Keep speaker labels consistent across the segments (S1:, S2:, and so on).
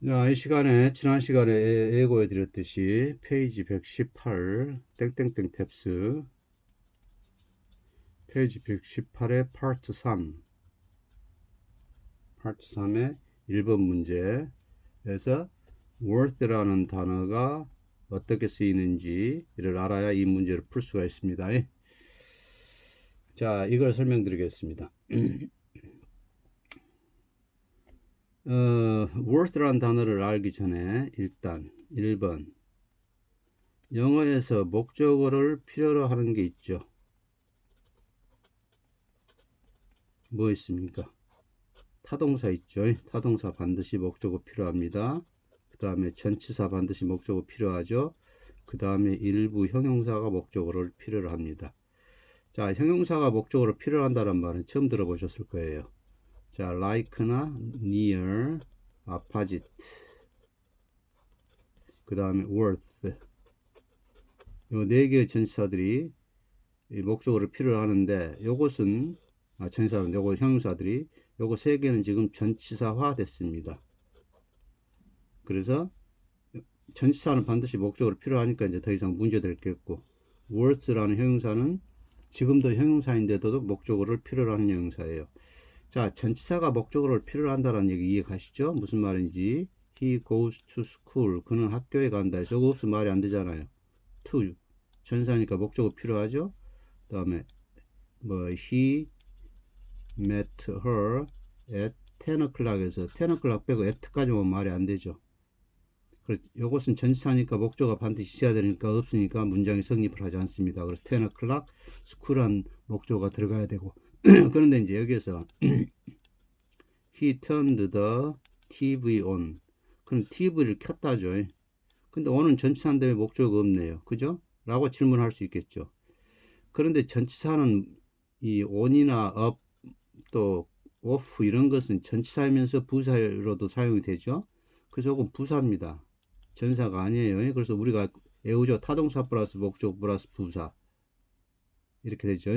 S1: 자, 이 시간에, 지난 시간에 예고해 드렸듯이 페이지 118, 땡땡땡 탭스, 페이지 118의 파트 3, 파트 3의 1번 문제에서 worth라는 단어가 어떻게 쓰이는지를 알아야 이 문제를 풀 수가 있습니다. 자, 이걸 설명드리겠습니다. worth라는 단어를 알기 전에 일단 1번 영어에서 목적어를 필요로 하는 게 있죠. 뭐 있습니까? 타동사 있죠. 타동사 반드시 목적어 필요합니다. 그 다음에 전치사 반드시 목적어 필요하죠. 그 다음에 일부 형용사가 목적어를 필요로 합니다. 자, 형용사가 목적어를 필요로 한다는 말은 처음 들어보셨을 거예요. 자, like나 near, opposite, 그 다음에 worth, 요 네 개의 전치사들이 목적어를 필요로 하는데 요것은 전치사는 요거 형용사들이 요거 세 개는 지금 전치사화 됐습니다. 그래서 전치사는 반드시 목적으로 필요하니까 이제 더 이상 문제될 게 없고, worth라는 형용사는 지금도 형용사인데도 목적어를 필요로 하는 형용사예요. 자, 전치사가 목적어를 필요로 한다는 얘기 이해 가시죠? 무슨 말인지. He goes to school. 그는 학교에 간다. 저거 없으면 말이 안 되잖아요. to 전사니까 목적어 필요하죠. 그 다음에 뭐 he met her at 10 o'clock에서 10 o'clock 빼고 at까지 오면 말이 안 되죠. 이것은 전치사니까 목적어가 반드시 있어야 되니까 없으니까 문장이 성립을 하지 않습니다. 그래서 10 o'clock school한 목적어가 들어가야 되고 그런데 이제 여기에서 he turned the TV on. 그럼 TV를 켰다죠. 근데 on은 전치사인데 왜 목적어가 없네요. 그죠? 라고 질문할 수 있겠죠. 그런데 전치사는 이 on이나 up 또 off 이런 것은 전치사이면서 부사로도 사용이 되죠. 그래서 이건 부사입니다. 전사가 아니에요. 그래서 우리가 외우죠. 타동사 플러스 목적 플러스 부사 이렇게 되죠.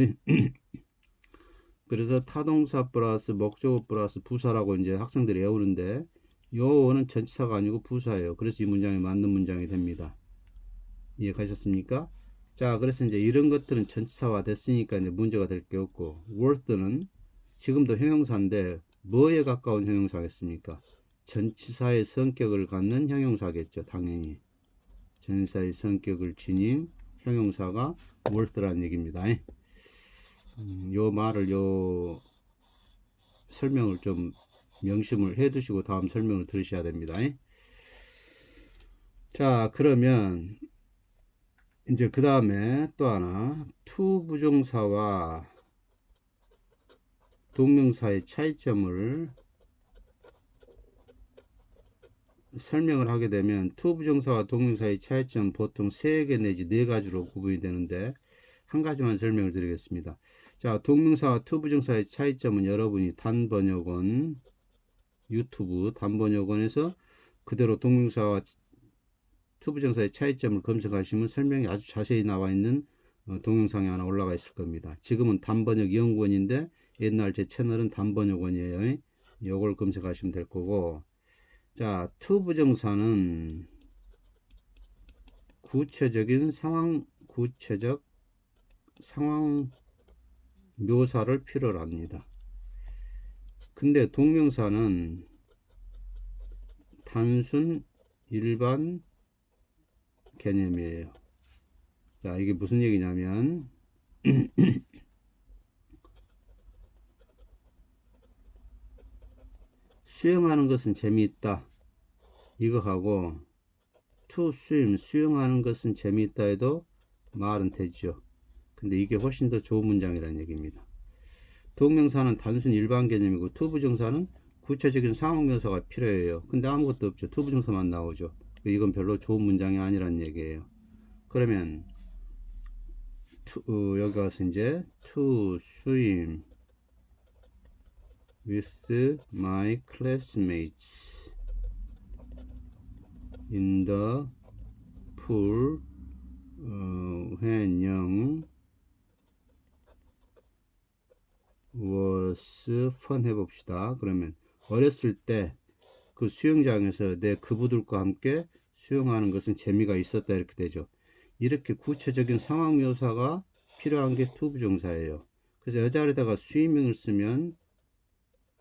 S1: 그래서 타동사 플러스 목적 플러스 부사라고 이제 학생들이 외우는데 요는 전치사가 아니고 부사예요. 그래서 이 문장에 맞는 문장이 됩니다. 이해 가셨습니까? 자, 그래서 이제 이런 것들은 전치사화 됐으니까 이제 문제가 될 게 없고, worth는 지금도 형용사인데 뭐에 가까운 형용사겠습니까? 전치사의 성격을 갖는 형용사겠죠. 당연히 전치사의 성격을 지닌 형용사가 worth라는 얘기입니다. 요 말을 요 설명을 좀 명심을 해 두시고 다음 설명을 들으셔야 됩니다. 자, 그러면 이제 그 다음에 또 하나 to 부정사와 동명사의 차이점을 설명을 하게 되면 to 부정사와 동명사의 차이점 보통 3개 내지 4가지로 구분이 되는데 한 가지만 설명을 드리겠습니다. 자, 동명사와 to 부정사의 차이점은 여러분이 단번역원 유튜브 단번역원에서 그대로 동명사와 to 부정사의 차이점을 검색하시면 설명이 아주 자세히 나와 있는 동영상이 하나 올라가 있을 겁니다. 지금은 단번역 연구원인데 옛날 제 채널은 단번역원이에요. 이걸 검색하시면 될 거고, 자, to 부정사는 구체적 상황 묘사를 필요로 합니다. 근데 동명사는 단순 일반 개념이에요. 자, 이게 무슨 얘기냐면 수영하는 것은 재미있다 이거하고 to swim 수영하는 것은 재미있다 해도 말은 되죠. 근데 이게 훨씬 더 좋은 문장이라는 얘기입니다. 동명사는 단순 일반 개념이고 to 부정사는 구체적인 상황 묘사가 필요해요. 근데 아무것도 없죠. to 부정사만 나오죠. 이건 별로 좋은 문장이 아니라는 얘기예요. 그러면 여기 가서 이제 to swim with my classmates in the pool when young was fun 해봅시다. 그러면 어렸을 때 그 수영장에서 내 그부들과 함께 수영하는 것은 재미가 있었다 이렇게 되죠. 이렇게 구체적인 상황 묘사가 필요한 게 투부정사예요. 그래서 여자에다가 스위밍을 쓰면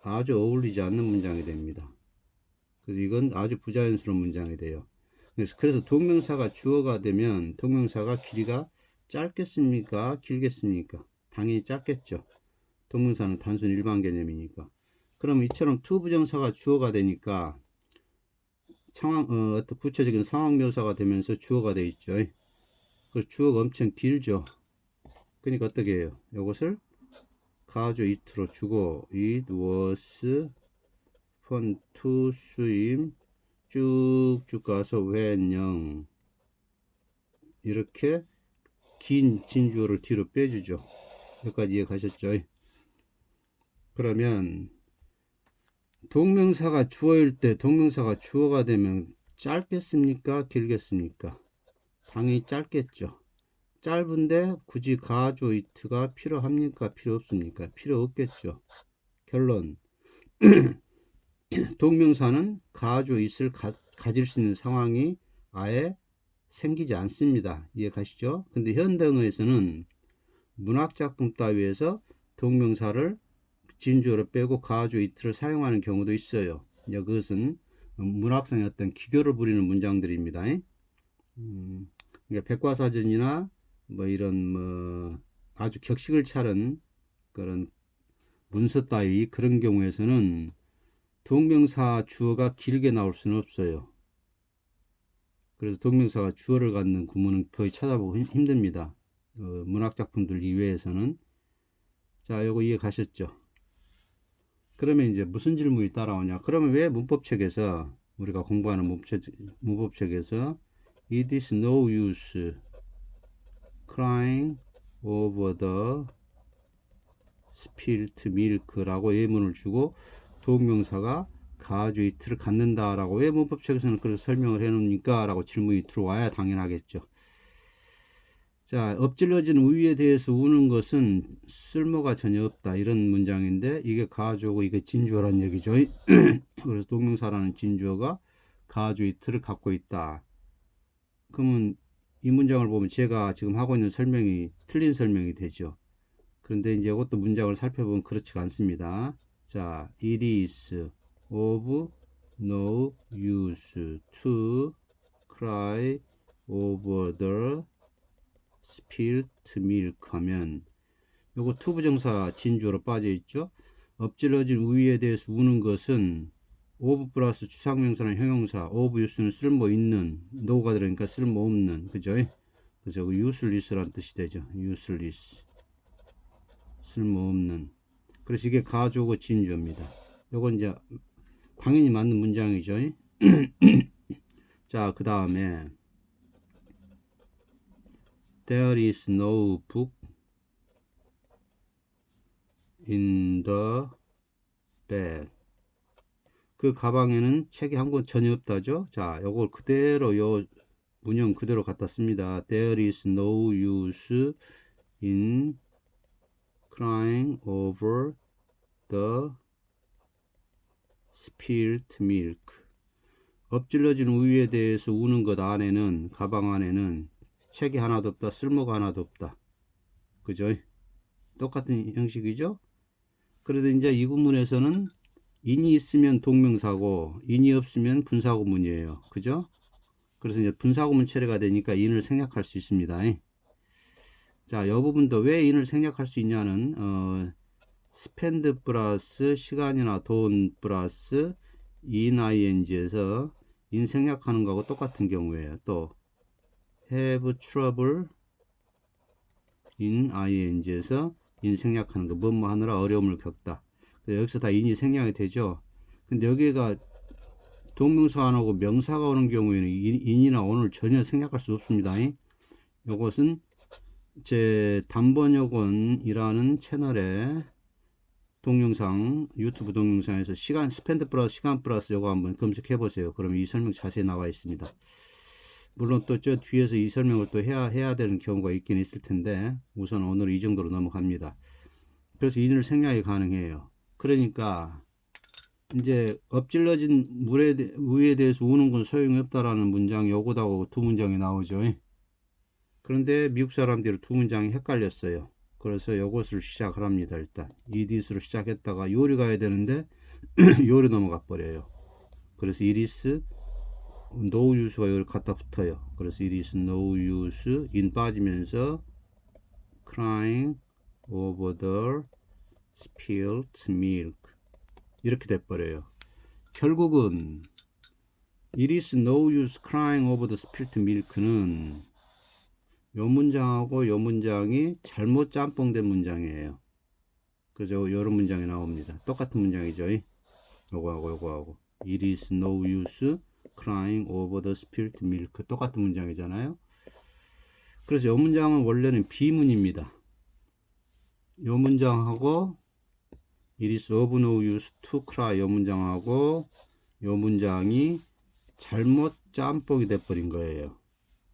S1: 아주 어울리지 않는 문장이 됩니다. 그래서 이건 아주 부자연스러운 문장이 돼요. 그래서 동명사가 주어가 되면 동명사가 길이가 짧겠습니까? 길겠습니까? 당연히 짧겠죠. 동명사는 단순 일반 개념이니까. 그럼 이처럼 투부정사가 주어가 되니까 어떤 구체적인 상황 묘사가 되면서 주어가 되어 있죠. 그 주어가 엄청 길죠. 그러니까 어떻게 해요? 이것을 가주 it로 주고 it was fun to swim 쭉쭉 가서 when young 이렇게 긴 진주어를 뒤로 빼주죠. 여기까지 이해 가셨죠? 그러면 동명사가 주어일 때 동명사가 주어가 되면 짧겠습니까? 길겠습니까? 당연히 짧겠죠. 짧은데 굳이 가주 it가 필요합니까? 필요 없습니까? 필요 없겠죠. 결론 동명사는 가주 it을 가질 수 있는 상황이 아예 생기지 않습니다. 이해 가시죠? 근데 현대어에서는 문학작품 따위에서 동명사를 진주어로 빼고 가주 it를 사용하는 경우도 있어요. 그것은 문학상의 어떤 기교를 부리는 문장들입니다. 그러니까 백과사전이나 뭐 이런 뭐 아주 격식을 차른 그런 문서 따위 그런 경우에서는 동명사 주어가 길게 나올 수는 없어요. 그래서 동명사가 주어를 갖는 구문은 거의 찾아보고 힘듭니다. 문학작품들 이외에서는. 자, 요거 이해 가셨죠? 그러면 이제 무슨 질문이 따라오냐? 그러면 왜 문법책에서 우리가 공부하는 문법책에서 it is no use crying over the spilt milk라고 예문을 주고 동명사가 가주 it를 갖는다라고 왜 문법책에서는 그렇게 설명을 해놓습니까? 라고 질문이 들어와야 당연하겠죠. 자, 엎질러진 우유에 대해서 우는 것은 쓸모가 전혀 없다. 이런 문장인데 이게 가주어고 이게 진주어란 얘기죠. 그래서 동명사라는 진주어가 가주 it를 갖고 있다. 그러면 이 문장을 보면 제가 지금 하고 있는 설명이 틀린 설명이 되죠. 그런데 이제 이것도 문장을 살펴보면 그렇지가 않습니다. 자, it is of no use to cry over the spilt milk 하면 요거 투부정사 진주어로 빠져 있죠. 엎질러진 우유에 대해서 우는 것은 of 플러스 추상명사나 형용사 of use는 쓸모 있는 no가 들으니까 쓸모 없는 그죠? 그래서 useless라는 뜻이 되죠. useless 쓸모 없는. 그래서 이게 가주어고 진주어입니다. 요건 이제 당연히 맞는 문장이죠. 자, 그 다음에 There is no book in the bag. 그 가방에는 책이 한 권 전혀 없다죠. 자, 요걸 그대로 요 문형 그대로 갖다 씁니다. There is no use in crying over the spilt milk. 엎질러진 우유에 대해서 우는 것 안에는 가방 안에는 책이 하나도 없다. 쓸모가 하나도 없다. 그죠? 똑같은 형식이죠? 그래도 이제 이 구문에서는 인이 있으면 동명사고 인이 없으면 분사구문이에요. 그죠? 그래서 이제 분사구문 처리가 되니까 인을 생략할 수 있습니다. 자, 이 부분도 왜 인을 생략할 수 있냐는 spend 플러스 시간이나 돈 플러스 in ing에서 인 생략하는 거하고 똑같은 경우에요. 또 have trouble in ing에서 인 생략하는 거 뭐뭐 하느라 어려움을 겪다. 여기서 다 인이 생략이 되죠. 근데 여기가 동명사가 안 오고 명사가 오는 경우에는 인이나 on을 전혀 생략할 수 없습니다. 이것은 제 단번역원이라는 채널에 동영상 유튜브 동영상에서 시간 스펜드 플러스 시간 플러스 이거 한번 검색해 보세요. 그럼 이 설명 자세히 나와 있습니다. 물론 또 저 뒤에서 이 설명을 또 해야 되는 경우가 있긴 있을 텐데 우선 오늘 이 정도로 넘어갑니다. 그래서 인을 생략이 가능해요. 그러니까 이제 엎질러진 우에 대해서 우는 건 소용이 없다라는 문장이 요거다고 두 문장이 나오죠. 그런데 미국 사람들이 두 문장이 헷갈렸어요. 그래서 요것을 시작을 합니다. 일단 이디스로 시작했다가 요리 가야 되는데 요리 넘어가 버려요. 그래서 이리스 no use가 여기 갖다 붙어요. 그래서 이리스 no use in 빠지면서 crying over the spilled milk 이렇게 돼버려요. 결국은 it is no use crying over the spilled milk는 요 문장하고 요 문장이 잘못 짬뽕된 문장이에요. 그래서 요런 문장이 나옵니다. 똑같은 문장이죠. 요거하고 요거하고 it is no use crying over the spilled milk 똑같은 문장이잖아요. 그래서 요 문장은 원래는 비문입니다. 요 문장하고 it is of no use to cry 요 문장하고 요 문장이 잘못 짬뽕이 돼버린 거예요.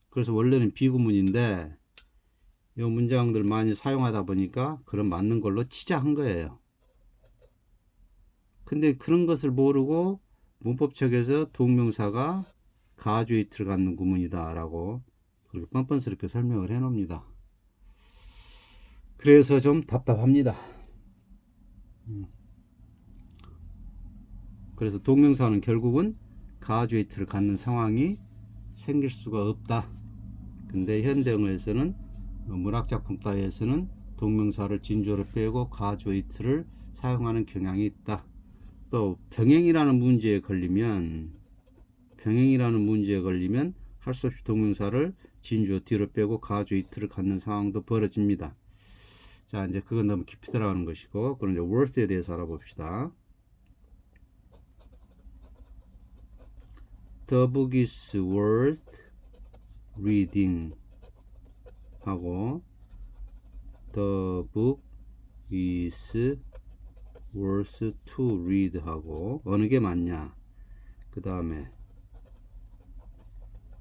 S1: 그래서 원래는 비구문인데 요 문장들 많이 사용하다 보니까 그런 맞는 걸로 치자한 거예요. 근데 그런 것을 모르고 문법책에서 동명사가 가주이트를 갖는 구문이다 라고 그렇게 뻔뻔스럽게 설명을 해 놓습니다. 그래서 좀 답답합니다. 그래서 동명사는 결국은 가주이트를 갖는 상황이 생길 수가 없다. 근데 현대어에서는 문학작품 따위에서는 동명사를 진주어로 빼고 가주이트를 사용하는 경향이 있다. 또 병행이라는 문제에 걸리면 할 수 없이 동명사를 진주어 뒤로 빼고 가주이트를 갖는 상황도 벌어집니다. 자, 이제 그건 너무 깊이 들어가는 것이고, 그럼 이제 worth에 대해서 알아봅시다. The book is worth reading 하고 the book is worth to read 하고 어느 게 맞냐? 그 다음에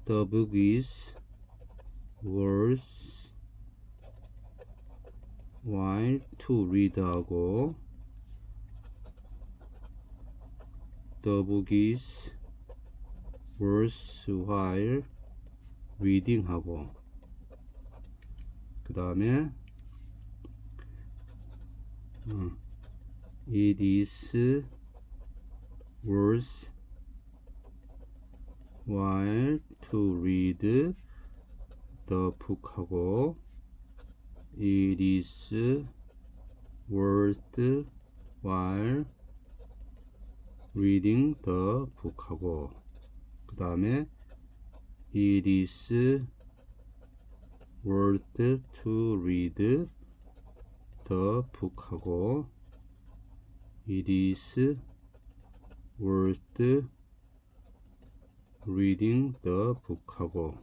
S1: the book is worth while to read 하고 the book is worth while reading 하고 그 다음에 it is worth while to read the book 하고 it is worth while reading the book 하고 그 다음에 it is worth to read the book 하고 it is worth reading the book 하고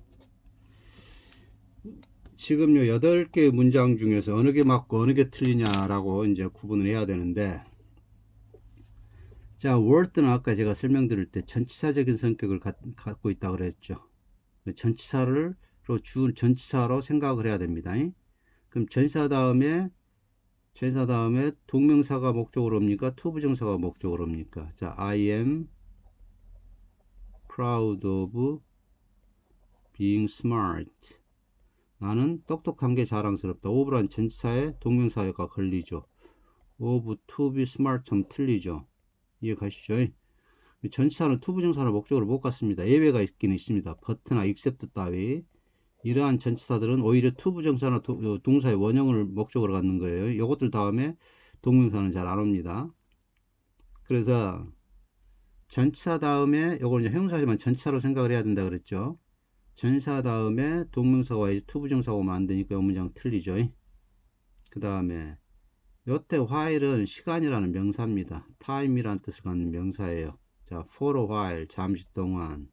S1: 지금 요 8개의 문장 중에서 어느 게 맞고 어느 게 틀리냐라고 이제 구분을 해야 되는데 자, worth는 아까 제가 설명드릴 때 전치사적인 성격을 갖고 있다고 그랬죠. 전치사로 생각을 해야 됩니다. 그럼 전치사 다음에 동명사가 목적으로 옵니까? 투부정사가 목적으로 옵니까? 자, I am proud of being smart. 나는 똑똑한 게 자랑스럽다. of란 전치사에 동명사가 걸리죠. of to be smart처럼 틀리죠. 이해 가시죠? 전치사는 투부정사를 목적으로 못 갖습니다. 예외가 있긴 있습니다. but나 except 따위. 이러한 전치사들은 오히려 투부정사나 동사의 원형을 목적으로 갖는 거예요. 이것들 다음에 동명사는 잘 안 옵니다. 그래서 전치사 다음에 이걸 이제 형용사지만 전치사로 생각을 해야 된다 그랬죠. 전치사 다음에 동명사가 이제 투부정사가 오면 안 되니까 이 문장 틀리죠. 그 다음에 요때 while은 시간이라는 명사입니다. time이라는 뜻을 갖는 명사예요. 자, for a while 잠시 동안.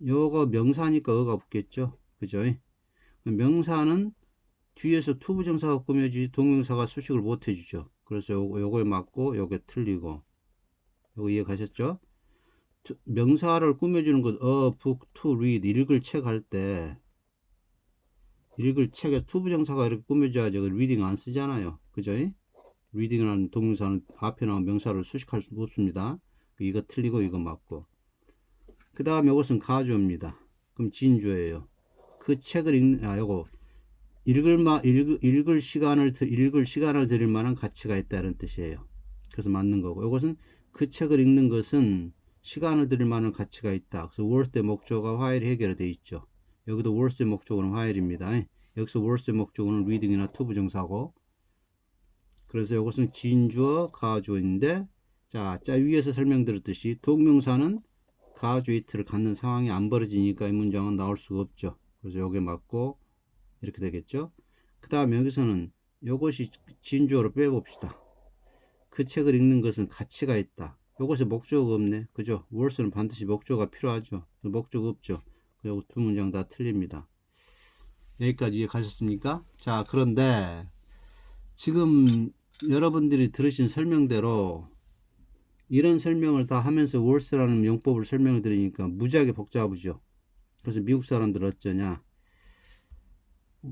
S1: 요거 명사니까 어가 붙겠죠. 그죠? 명사는 뒤에서 투부정사가 꾸며주지 동명사가 수식을 못 해주죠. 그래서 요거에 맞고 요게 틀리고. 요거 이해 가셨죠? 명사를 꾸며주는 것, book, to read, 읽을 책 할 때, 읽을 책에 투부정사가 이렇게 꾸며줘야지, reading 안 쓰잖아요. 그죠? reading이라는 동명사는 앞에 나온 명사를 수식할 수 없습니다. 이거 틀리고 이거 맞고. 그 다음에 이것은 가주어입니다. 그럼 진주예요. 그 책을 요거 읽을 시간을 드릴 만한 가치가 있다 이런 뜻이에요. 그래서 맞는 거고, 이것은 그 책을 읽는 것은 시간을 들일 만한 가치가 있다. 그래서 worth의 목적어가 while 해결이 되어 있죠. 여기도 worth의 목적어는 while입니다. 여기서 worth의 목적어는 reading이나 to 부정사고, 그래서 이것은 진주어 가주어인데, 자 위에서 설명드렸듯이 동명사는 가주 it를 갖는 상황이 안 벌어지니까 이 문장은 나올 수가 없죠. 그래서 요게 맞고 이렇게 되겠죠. 그 다음에 여기서는 이것이 진주어로 빼봅시다. 그 책을 읽는 것은 가치가 있다. 이것에 목적어가 없네. 그죠? worth는 반드시 목적어가 필요하죠. 목적어 없죠. 그리고 두 문장 다 틀립니다. 여기까지 이해 가셨습니까? 자, 그런데 지금 여러분들이 들으신 설명대로 이런 설명을 다 하면서 worth라는 용법을 설명을 드리니까 무지하게 복잡하죠. 그래서 미국 사람들 어쩌냐,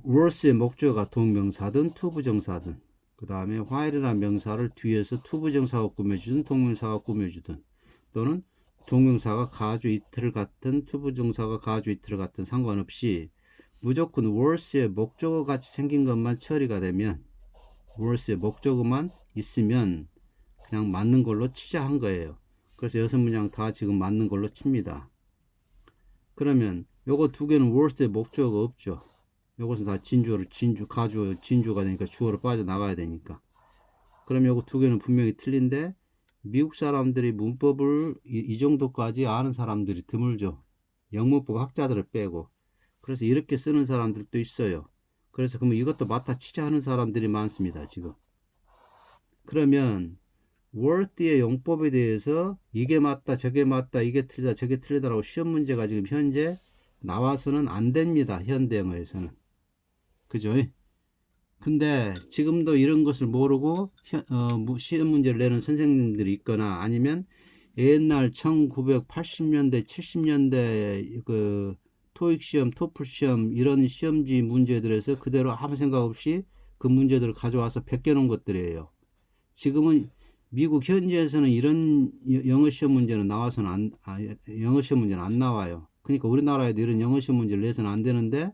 S1: worth의 목적어가 동명사든 투부정사든, 그 다음에 while이라는 명사를 뒤에서 투부정사가 꾸며주든 동명사가 꾸며주든, 또는 동명사가 가주 이틀을 같은 투부정사가 가주 이틀을 같은 상관없이 무조건 worth의 목적어 같이 생긴 것만 처리가 되면, worth의 목적어만 있으면 그냥 맞는 걸로 치자 한 거예요. 그래서 6문장 다 지금 맞는 걸로 칩니다. 그러면 요거 두 개는 worth의 목적어가 없죠. 요것은 다 진주가 되니까 주어로 빠져나가야 되니까. 그럼 요거 두 개는 분명히 틀린데, 미국 사람들이 문법을 이 정도까지 아는 사람들이 드물죠. 영문법 학자들을 빼고. 그래서 이렇게 쓰는 사람들도 있어요. 그래서 그러면 이것도 맞다 치자 하는 사람들이 많습니다, 지금. 그러면 worth의 용법에 대해서 이게 맞다, 저게 맞다, 이게 틀리다, 저게 틀리다라고 시험 문제가 지금 현재 나와서는 안 됩니다, 현대영어에서는. 그죠? 근데 지금도 이런 것을 모르고 시험 문제를 내는 선생님들이 있거나, 아니면 옛날 1980년대 70년대 그 토익 시험, 토플 시험 이런 시험지 문제들에서 그대로 아무 생각 없이 그 문제들을 가져와서 베껴놓은 것들이에요. 지금은 미국 현지에서는 이런 영어 시험 문제는 나와서는 영어 시험 문제는 안 나와요. 그러니까 우리나라에도 이런 영어 시험 문제를 내서는 안 되는데,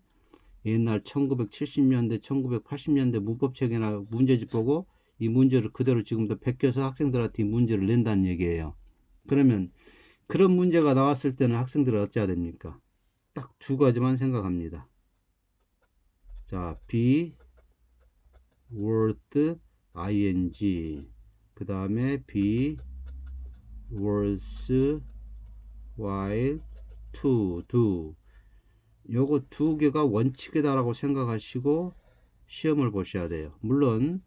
S1: 옛날 1970년대, 1980년대 문법책이나 문제집 보고 이 문제를 그대로 지금도 베껴서 학생들한테 이 문제를 낸다는 얘기예요. 그러면 그런 문제가 나왔을 때는 학생들은 어찌해야 됩니까? 딱 두 가지만 생각합니다. 자, be, worth, ing. 그 다음에 be, worth, while, to, do. 요거 두 개가 원칙이다라고 생각하시고 시험을 보셔야 돼요. 물론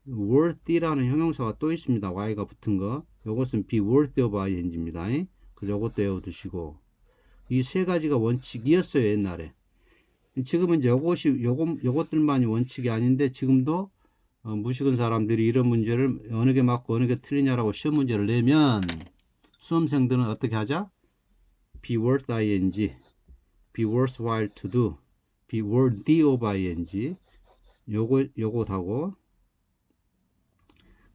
S1: worthy라는 형용사가 또 있습니다. y가 붙은 거. 요것은 be worthy of ing입니다. 그래서 요것도 외워두시고, 이 세 가지가 원칙이었어요, 옛날에. 지금은 이제 요것들만이 원칙이 아닌데, 지금도 무식한 사람들이 이런 문제를 어느 게 맞고 어느 게 틀리냐라고 시험 문제를 내면 수험생들은 어떻게 하자? be worth ing, be worthwhile to do, be worthy of ing, 요것하고,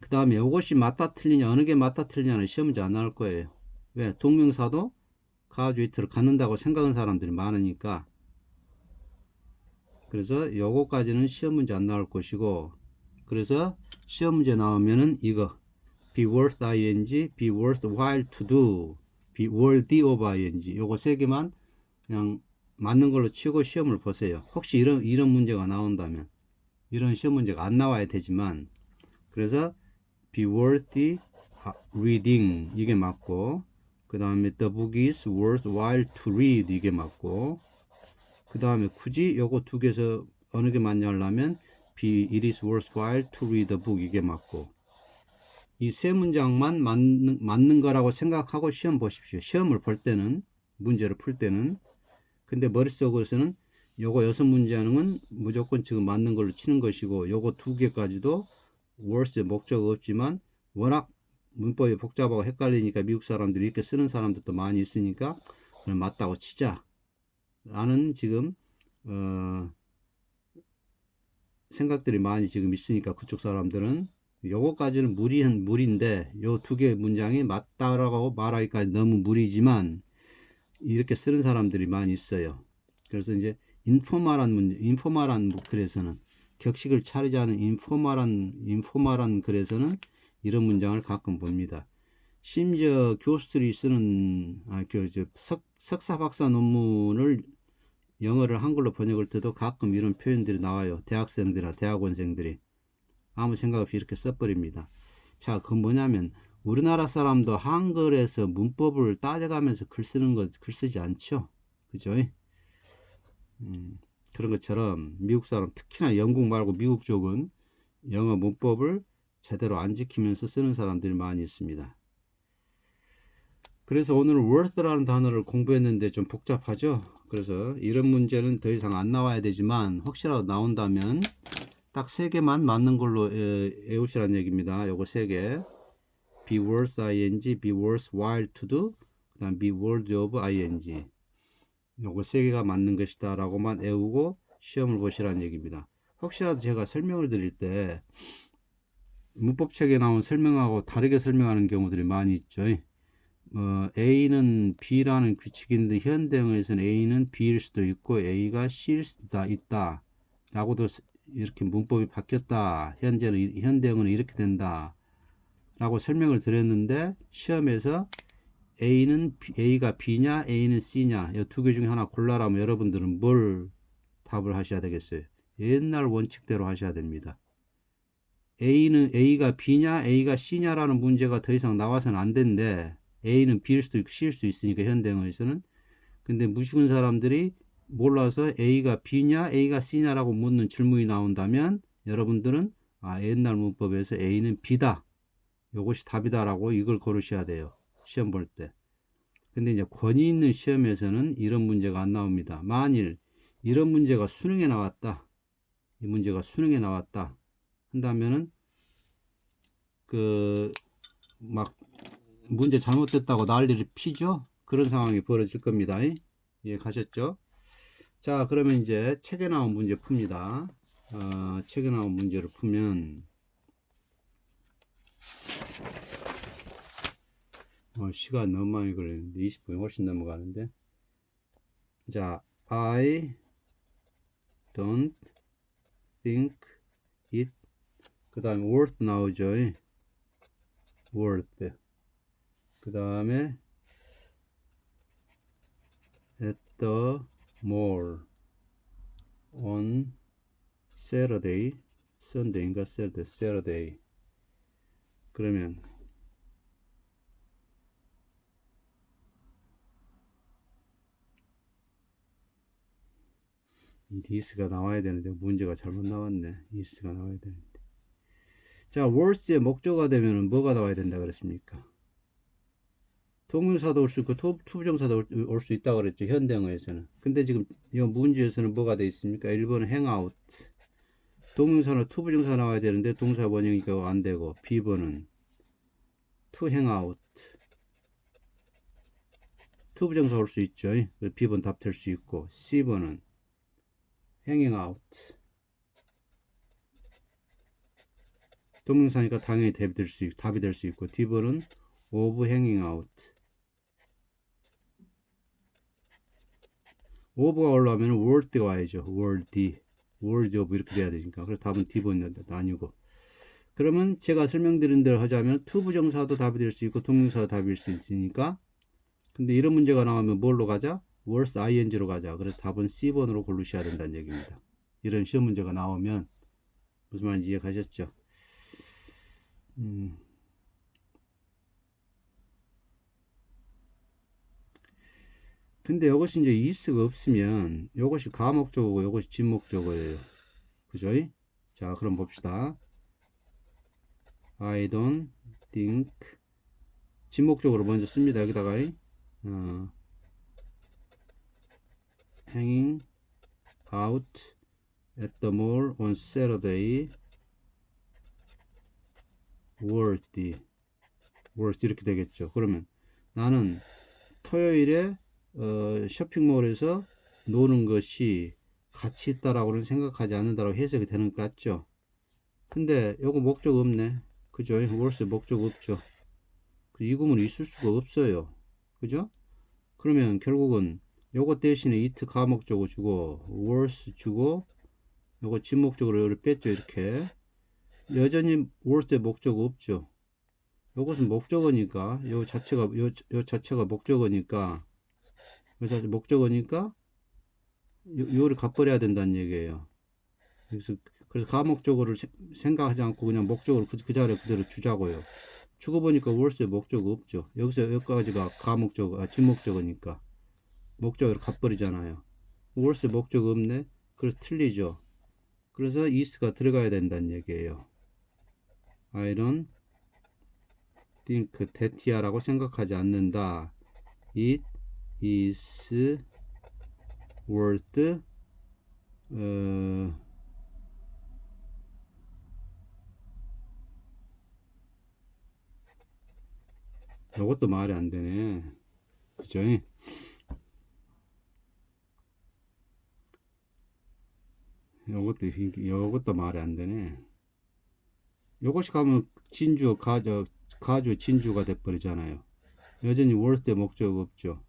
S1: 그 다음에 요것이 맞다 틀리냐, 어느 게 맞다 틀리냐는 시험 문제 안 나올 거예요. 왜? 동명사도 가주 이틀을 갖는다고 생각하는 사람들이 많으니까. 그래서 요거까지는 시험 문제 안 나올 것이고, 그래서 시험 문제 나오면은 이거 be worth ing, be worthwhile to do, be worthy of ing, 요거 세 개만 그냥 맞는 걸로 치고 시험을 보세요. 혹시 이런 문제가 나온다면, 이런 시험 문제가 안 나와야 되지만, 그래서 be worthy reading 이게 맞고, 그 다음에 the book is worthwhile to read 이게 맞고, 그 다음에 굳이 요거 두 개에서 어느 게 맞냐 하려면 it is worthwhile to read the book 이게 맞고, 이 세 문장만 맞는 거라고 생각하고 시험 보십시오. 시험을 볼 때는, 문제를 풀 때는. 근데 머릿속에서는 요거 6문제는 무조건 지금 맞는 걸로 치는 것이고, 요거 두 개까지도 worth의 목적이 없지만 워낙 문법이 복잡하고 헷갈리니까 미국 사람들이 이렇게 쓰는 사람들도 많이 있으니까 그럼 맞다고 치자 라는 지금 생각들이 많이 지금 있으니까, 그쪽 사람들은 요거까지는 무리인데 요 두 개의 문장이 맞다라고 말하기까지 너무 무리지만 이렇게 쓰는 사람들이 많이 있어요. 그래서 이제 인포말한 글에서는 격식을 차리지 않은 인포말한 글에서는 이런 문장을 가끔 봅니다. 심지어 교수들이 쓰는 석사 박사 논문을 영어를 한글로 번역할 때도 가끔 이런 표현들이 나와요. 대학생들이나 대학원생들이 아무 생각 없이 이렇게 써버립니다. 자, 그건 뭐냐면 우리나라 사람도 한글에서 문법을 따져가면서 글 쓰지 않죠. 그죠? 그런 것처럼 미국 사람, 특히나 영국 말고 미국 쪽은 영어 문법을 제대로 안 지키면서 쓰는 사람들이 많이 있습니다. 그래서 오늘 worth라는 단어를 공부했는데 좀 복잡하죠. 그래서 이런 문제는 더 이상 안 나와야 되지만 혹시라도 나온다면 딱 3개만 맞는 걸로 외우시라는 얘기입니다. 요거 3개. be worth ing, be worthwhile to do, 그 다음 be worthy of ing. 요거 3개가 맞는 것이다 라고만 외우고 시험을 보시라는 얘기입니다. 혹시라도 제가 설명을 드릴 때 문법책에 나온 설명하고 다르게 설명하는 경우들이 많이 있죠. A는 B라는 규칙인데 현대어에서는 A는 B일 수도 있고 A가 C일 수도 있다 라고도 이렇게 문법이 바뀌었다, 현대어는 이렇게 된다 라고 설명을 드렸는데 시험에서 A가 B냐 A는 C냐 이 두 개 중에 하나 골라라면 여러분들은 뭘 답을 하셔야 되겠어요? 옛날 원칙대로 하셔야 됩니다. A가 B냐 A가 C냐 라는 문제가 더 이상 나와서는 안 된대. A는 B일 수도 있고 C일 수도 있으니까 현대어에서는. 근데 무식한 사람들이 몰라서 A가 B냐 A가 C냐 라고 묻는 질문이 나온다면 여러분들은 옛날 문법에서 A는 B다, 요것이 답이다 라고 이걸 고르셔야 돼요, 시험 볼 때. 근데 이제 권위 있는 시험에서는 이런 문제가 안 나옵니다. 만일 이런 문제가 수능에 나왔다, 이 문제가 수능에 나왔다 한다면은 막 문제 잘못됐다고 난리를 피죠. 그런 상황이 벌어질 겁니다. 예, 가셨죠? 자, 그러면 이제 책에 나온 문제 풉니다. 책에 나온 문제를 풀면 시간 너무 많이 걸리는데 20분이 훨씬 넘어가는데. 자, I don't think it, 그 다음에 worth 나오죠. worth. 그 다음에 at the mall on Saturday, Sunday인가 Saturday. 그러면 이 this가 나와야 되는데 문제가 잘못 나왔네. this가 나와야 되는데. 자, worth의 목적어가 되면 뭐가 나와야 된다 그랬습니까? 동명사도 올 수 있고 투부정사도 올 수 있다고 그랬죠, 현대어에서는. 근데 지금 이 문제에서는 뭐가 돼 있습니까? 1번은 hangout, 동명사나 투부정사 나와야 되는데 동사 원형이니까 안 되고, B번은 to hang out, 투부정사 올 수 있죠. B번 답 될 수 있고, C번은 hanging out, 동명사니까 당연히 답이 될 수 있고, D번은 of hanging out. of가 올라오면 worth가 와야죠. worthy of 이렇게 돼야 되니까. 그래서 답은 D번인데 아니고. 그러면 제가 설명드린 대로 하자면 투부정사도 답이 될 수 있고 동명사도 답일 수 있으니까. 근데 이런 문제가 나오면 뭘로 가자? worth ing로 가자. 그래서 답은 C번으로 고르셔야 된다는 얘기입니다. 이런 시험 문제가 나오면 무슨 말인지 이해 가셨죠? 근데 이것이 이제 is가 없으면 이것이 가목적어고 이것이 진목적어예요. 그죠? 자, 그럼 봅시다. I don't think, 진목적으로 먼저 씁니다. 여기다가 hanging out at the mall on Saturday worthy 이렇게 되겠죠. 그러면 나는 토요일에 쇼핑몰에서 노는 것이 가치 있다라고는 생각하지 않는다라고 해석이 되는 것 같죠. 근데 요거 목적 없네. 그죠? 월세 목적 없죠. 이 구문이 있을 수가 없어요. 그죠? 그러면 결국은 요거 대신에 it 가목적으로 주고 worth 주고 요거 진목적으로 요를 뺐죠. 이렇게 여전히 worth의 목적 없죠. 요것은 목적어니까 요 자체가 목적어니까 목적어니까 요를 값버려야 된다는 얘기예요. 그래서 가목적어를 생각하지 않고 그냥 목적어를 그 자리에 그대로 주자고요. 주고 보니까 월세 목적 없죠. 여기까지가 가목적어, 진목적어니까 목적어를 값버리잖아요. 월세 목적 없네. 그래서 틀리죠. 그래서 is가 들어가야 된다는 얘기예요. I don't think that이야라고 생각하지 않는다. It is worth 이것도 말이 안 되네. 그죠? 요것도 말이 안 되네. 요것이 가면 가주 진주가 돼버리잖아요. 여전히 worth의 목적 없죠.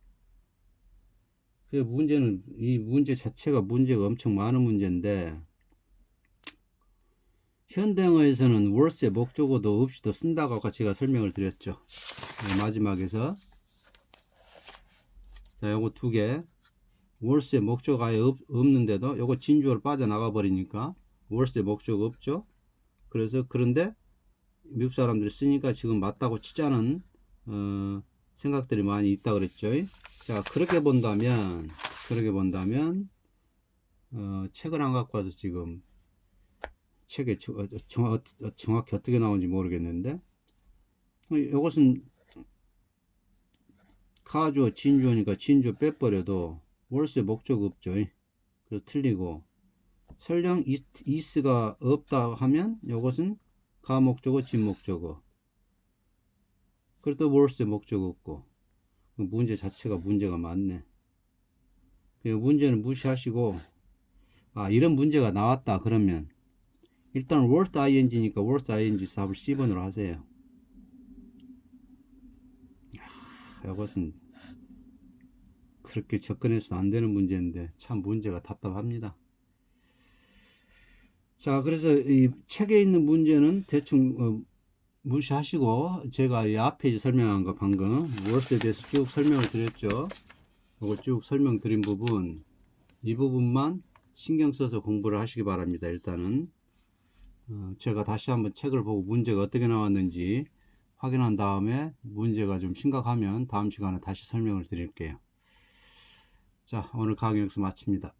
S1: 그 문제는 이 문제 자체가 문제가 엄청 많은 문제인데 현대어에서는 worth의 목적어도 없이도 쓴다고 아까 제가 설명을 드렸죠. 마지막에서 자 요거 두 개 worth의 목적 아예 없는데도 요거 진주어로 빠져나가 버리니까 worth의 목적 없죠. 그래서 그런데 미국 사람들이 쓰니까 지금 맞다고 치자는 생각들이 많이 있다 그랬죠. 자 그렇게 본다면 책을 안 갖고 와서 지금 책에 정확히 어떻게 나오는지 모르겠는데 이것은 가주어 진주어니까 진주어 빼버려도 월세 목적 없죠. 그래서 틀리고 설령 is가 없다 하면 이것은 가목적어 진목적어 그래도 월세 목적 없고 문제 자체가 문제가 많네. 문제는 무시하시고 이런 문제가 나왔다 그러면 일단 worth ing니까 worth ing 답을 C번으로 하세요. 이것은 그렇게 접근해서 안 되는 문제인데 참 문제가 답답합니다. 자 그래서 이 책에 있는 문제는 대충 무시하시고 제가 이 앞에 설명한 거 방금 worth에 대해서 쭉 설명을 드렸죠. 이거 쭉 설명드린 부분 이 부분만 신경 써서 공부를 하시기 바랍니다. 일단은 제가 다시 한번 책을 보고 문제가 어떻게 나왔는지 확인한 다음에 문제가 좀 심각하면 다음 시간에 다시 설명을 드릴게요. 자 오늘 강의 여기서 마칩니다.